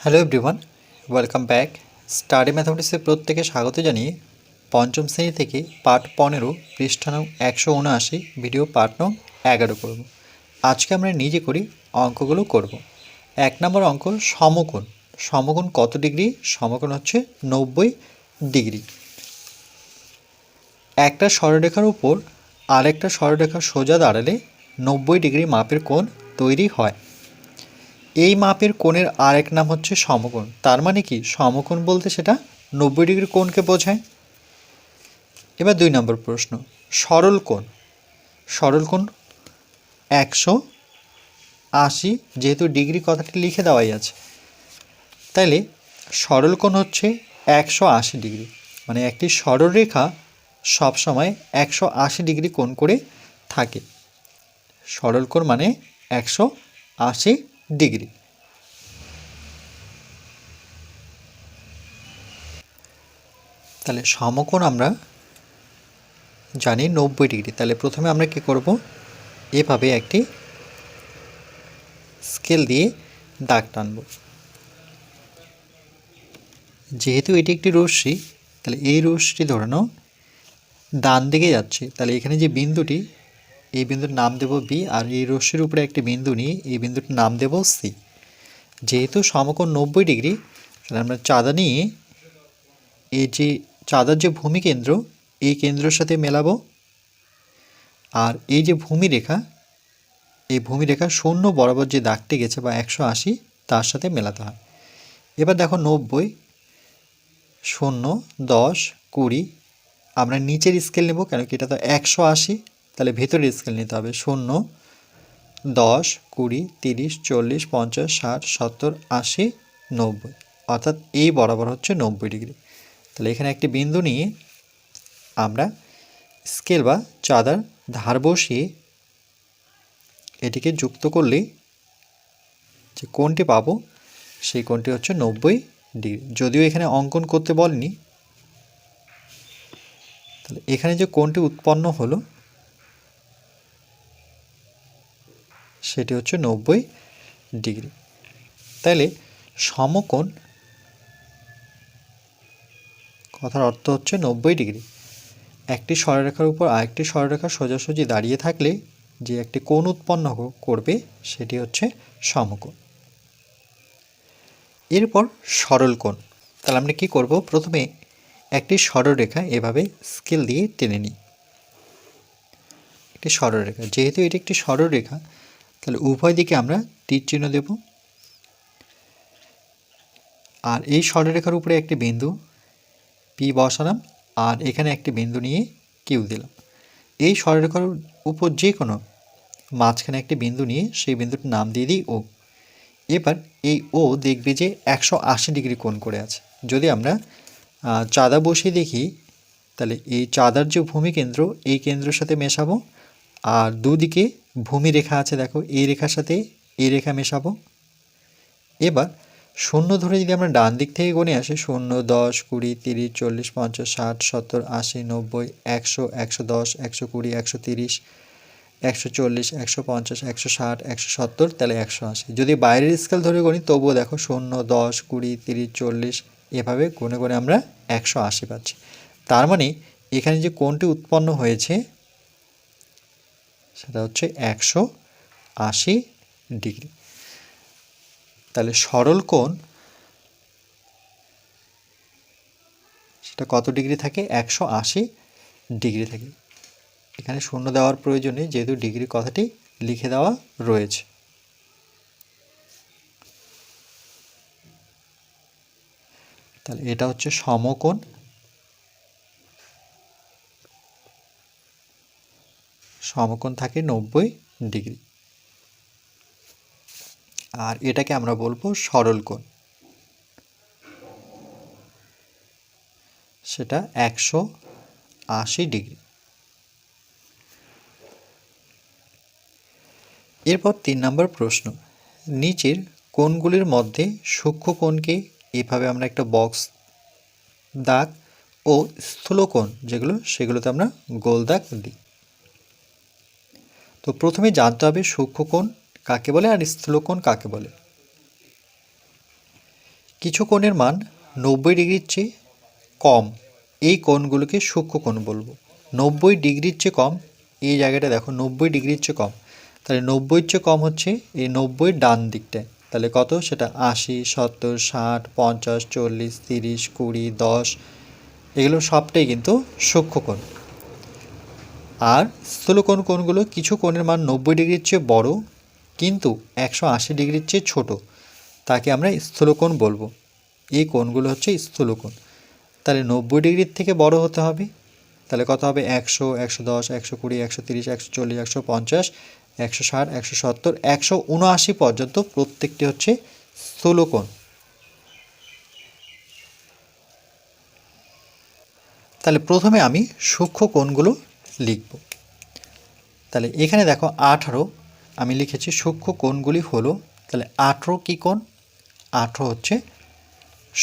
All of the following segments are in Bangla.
Hello everyone, welcome back. Study ম্যাথামেটিক্সে প্রত্যেকে স্বাগত জানিয়ে পঞ্চম শ্রেণী থেকে পার্ট 15 পৃষ্ঠা নং 179 ভিডিও পার্ট নং 11 করব। আজকে আমরা নিজে করি অঙ্কগুলো করব। 1 নম্বর অঙ্ক সমকোণ। সমকোণ কত ডিগ্রি? সমকোণ হচ্ছে 90 ডিগ্রি। একটা সরলরেখার উপর আরেকটা সরলরেখা সোজা দাঁড়ালে 90 ডিগ্রি মাপের কোণ তৈরি হয়। এই মাপের কোণের আরেক নাম হচ্ছে সমকোণ। তার মানে কি, সমকোণ বলতে সেটা 90 ডিগ্রি কোণকে বোঝায়। এবার 2 নম্বর প্রশ্ন, সরল কোণ। সরল কোণ 180, যেহেতু ডিগ্রি কথাটি লিখে দেওয়াই আছে, তাইলে সরল কোণ হচ্ছে 180 ডিগ্রি। মানে একটি সরলরেখা সবসময় 180 ডিগ্রি কোণ করে থাকে। সরল কোণ মানে 180 ডিগ্রি। তাহলে সমকোণ আমরা জানি 90 ডিগ্রি। তাহলে প্রথমে আমরা কি করব, এভাবে একটি স্কেল দিয়ে দাগ টানব। যেহেতু এটি একটি রশ্মি, তাহলে এই রশ্মিটি ধরে নাও ডান দিকে যাচ্ছে, তাহলে এখানে যে বিন্দুটি, এই বিন্দুর নাম দেব বি, আর এই রশ্মির উপরে একটি বিন্দু নিয়ে এই বিন্দুটির নাম দেব সি। যেহেতু সমকোণ 90 ডিগ্রি, তাহলে আমরা চাঁদা নিয়ে এই যে চাঁদার যে ভূমি কেন্দ্র, এই কেন্দ্রের সাথে মেলাবো। আর এই যে ভূমি রেখা, এই ভূমি রেখা শূন্য বরাবর যে দাগটি গেছে বা 180, তার সাথে মেলাতে হয়। এবার দেখো 90, 0, 10, 20, আমরা নিচের স্কেল নেব, কেন কি এটা তো 180, তাহলে ভেতরের স্কেল নিতে হবে। 0, 10, 20, 30, 40, 50, 60, 70, 80, 90, অর্থাৎ এই বরাবর হচ্ছে 90 ডিগ্রি। তাহলে এখানে একটি বিন্দু নিয়ে আমরা স্কেল বা চাঁদার ধার বসিয়ে এটিকে যুক্ত করলে যে কোণটি পাবো, সেই কোণটি হচ্ছে 90 ডিগ্রি। যদিও এখানে অঙ্কন করতে বলেনি, তাহলে এখানে যে কোণটি উৎপন্ন হলো সেটি হচ্ছে 90 ডিগ্রি। তাহলে সমকোণ কথার অর্থ হচ্ছে 90 ডিগ্রি। একটি সরলরেখার উপর আরেকটি সরলরেখা সোজাসুজি দাঁড়িয়ে থাকলে যে একটি কোণ উৎপন্ন করবে সেটি হচ্ছে সমকোণ। এরপর সরল কোণ। তাহলে আমরা কি করব, প্রথমে একটি সরলরেখা এভাবে স্কেল দিয়ে টেনে নিই। একটি সরলরেখা, যেহেতু এটি একটি সরলরেখা, তাহলে উভয় দিকে আমরা তীর চিহ্ন দেব। আর এই সরলরেখার উপরে একটি বিন্দু পি বসালাম, আর এখানে একটি বিন্দু নিয়ে কিউ দিলাম। এই সরলরেখার উপর যে কোনো মাঝখানে একটি বিন্দু নিয়ে সেই বিন্দুটির নাম দিয়ে দিই ও। এবার এই ও দেখবে যে 180 ডিগ্রি কোণ করে আছে। যদি আমরা চাঁদা বসিয়ে দেখি, তাহলে এই চাঁদার যে ভূমি কেন্দ্র, এই কেন্দ্রের সাথে মেশাবো। আর দুদিকে ভূমি রেখা আছে, দেখো এই রেখার সাথে এই রেখা মেশাবো। এবার 0 ধরে যদি আমরা ডান দিক থেকে গুনে আসি, 0, 10, 20, 30, 40, 50, 60, 70, 80, 90, 100, 110, 120, 130, 140, 150, 160, 170, তাহলে 180। যদি বাইরের স্কেল ধরে গুনি তবুও দেখো 0, 10, 20, 30, 40, এভাবে গুনে গুনে আমরা 180 পাচ্ছি। তার মানে এখানে যে কোণটি উৎপন্ন হয়েছে সেটা হচ্ছে 180 ডিগ্রি। তাহলে সরল কোণ সেটা কত ডিগ্রি থাকে? 180 ডিগ্রি থাকে। এখানে শূন্য দেওয়ার প্রয়োজন নেই, যেহেতু ডিগ্রি কথাটি লিখে দেওয়া রয়েছে। তাহলে এটা হচ্ছে সমকোণ। সমকোণ থাকে 90 ডিগ্রি। আর এটাকে আমরা বলবো সরল কোণ, সেটা 180 ডিগ্রি। এরপর 3 নম্বর প্রশ্ন, নিচের কোণগুলির মধ্যে সূক্ষ্ম কোণকে এভাবে আমরা একটা বক্স দাগ ও স্থূলকোণ যেগুলো, সেগুলোতে আমরা গোল দাগ দিই। তো প্রথমে জানতে হবে সূক্ষ্ম কোণ কাকে বলে আর স্থূলকোণ কাকে বলে। কিছু কোণের মান 90 ডিগ্রির চেয়ে কম, এই কোণগুলোকে সূক্ষ্ম কোণ বলবো। 90 ডিগ্রির চেয়ে কম, এই জায়গাটা দেখো 90 ডিগ্রির চেয়ে কম, তাহলে 90-র চেয়ে কম হচ্ছে এই 90-র ডান দিকটায়, তাহলে কত সেটা 80, 70, 60, 50, 40, 30, 20, 10, এগুলো সবটাই কিন্তু সূক্ষ্ম কোণ। আর স্থূলকোণ কোণগুলো কিছু কোণের মান 90 ডিগ্রির চেয়ে বড় কিন্তু 180 ডিগ্রির চেয়ে ছোট, তাকে আমরা স্থূলকোণ বলবো। এই কোণগুলো হচ্ছে স্থূলকোণ। তাহলে 90 ডিগ্রির থেকে বড় হতে হবে, তাহলে কত হবে 100, 110, 120, 130, 140, 150, 160, 170, 179 পর্যন্ত প্রত্যেকটি হচ্ছে স্থূলকোণ। তাহলে প্রথমে আমি সূক্ষ্ম কোণগুলো লিখব। তাহলে এখানে দেখো 18, আমি লিখেছি সূক্ষ্ম কোণগুলি হলো, তাহলে 18 কী কোণ? 18 হচ্ছে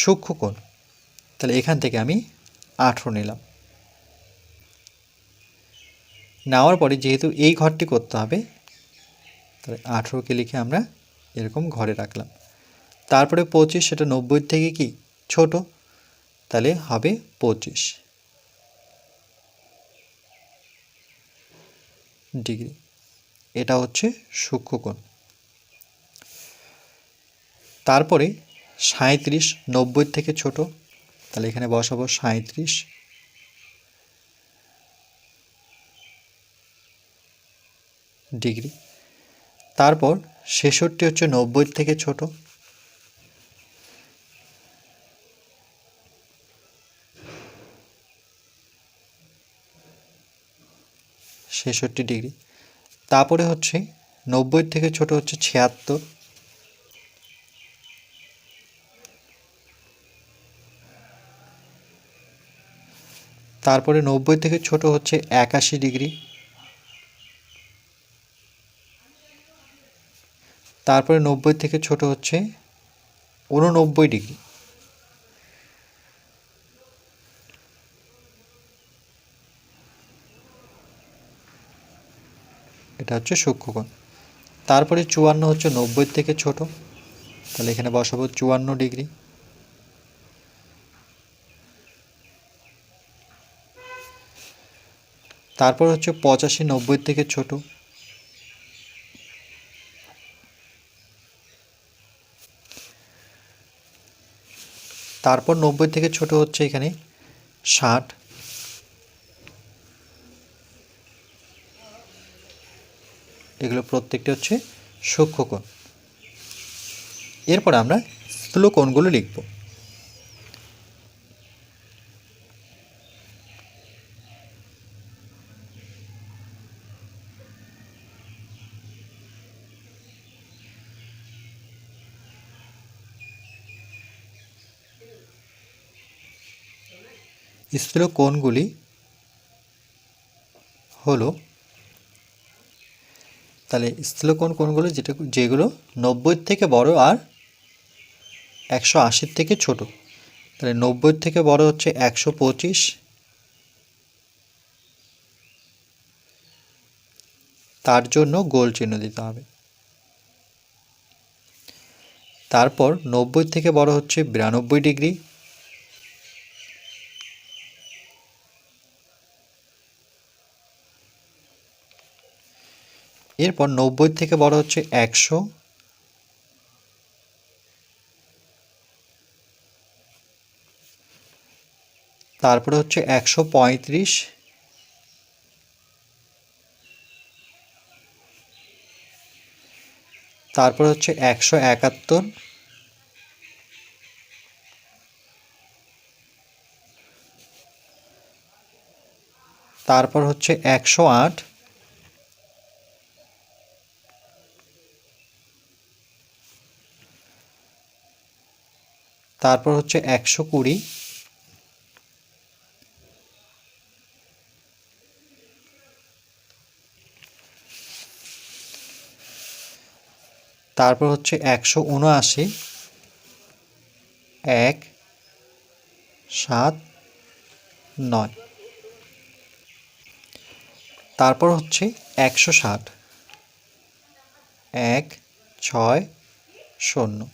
সূক্ষ্ম কোণ। তাহলে এখান থেকে আমি 18 নিলাম। নেওয়ার পরে যেহেতু এই ঘরটি করতে হবে, তাহলে 18কে লিখে আমরা এরকম ঘরে রাখলাম। তারপরে 25, সেটা 90 থেকে কি ছোট, তাহলে হবে 25 ডিগ্রি। এটা হচ্ছে সূক্ষ্মকোণ। তারপরে 37, 90 থেকে ছোট, তাহলে এখানে বসাবো 37 ডিগ্রি। তারপর 66 হচ্ছে 90 থেকে ছোট, 66 ডিগ্রি। তারপরে হচ্ছে 90 থেকে ছোট হচ্ছে 76, তারপরে 90 থেকে ছোট হচ্ছে 81 ডিগ্রি, তারপরে 90 থেকে ছোট হচ্ছে 89 ডিগ্রি। এটা হচ্ছে সূক্ষ্মকোণ। তারপরে 54 হচ্ছে 90 থেকে ছোট, তাহলে এখানে বসাবো 54 ডিগ্রি। তারপর হচ্ছে 85, 90 থেকে ছোট, তারপর 90 থেকে ছোট হচ্ছে এখানে 60, এগুলো প্রত্যেকটি হচ্ছে সূক্ষ্মকোণ। এরপর আমরা স্থূলকোণগুলো লিখব। স্থূলকোণগুলি হলো, তাহলে স্থূলকোণ কোণগুলো যেগুলো 90 থেকে বড় আর 180 থেকে ছোট, তাহলে 90 থেকে বড় হচ্ছে 125, তার জন্য গোল চিহ্ন দিতে হবে। তারপর 90 থেকে বড় হচ্ছে 92 ডিগ্রি, এরপর 90 থেকে বড় হচ্ছে 100, তারপরে হচ্ছে 135, তারপর হচ্ছে 171, তারপর হচ্ছে 108, তারপর হচ্ছে 120, তারপর হচ্ছে 179, 1, 7, 9, তারপর হচ্ছে 160, 1, 6, 0,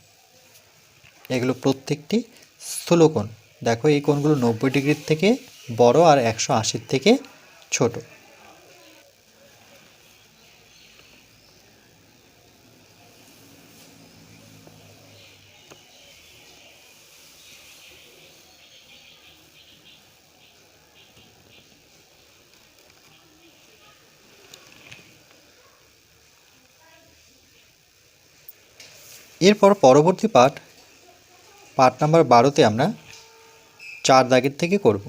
এগুলো প্রত্যেকটি স্থূলকোণ। দেখো এই কোণগুলো 90 ডিগ্রির থেকে বড় আর 180 থেকে ছোট। এরপর পরবর্তী পাঠ নাম্বার 12তে আমরা 4 দাগের থেকে করব।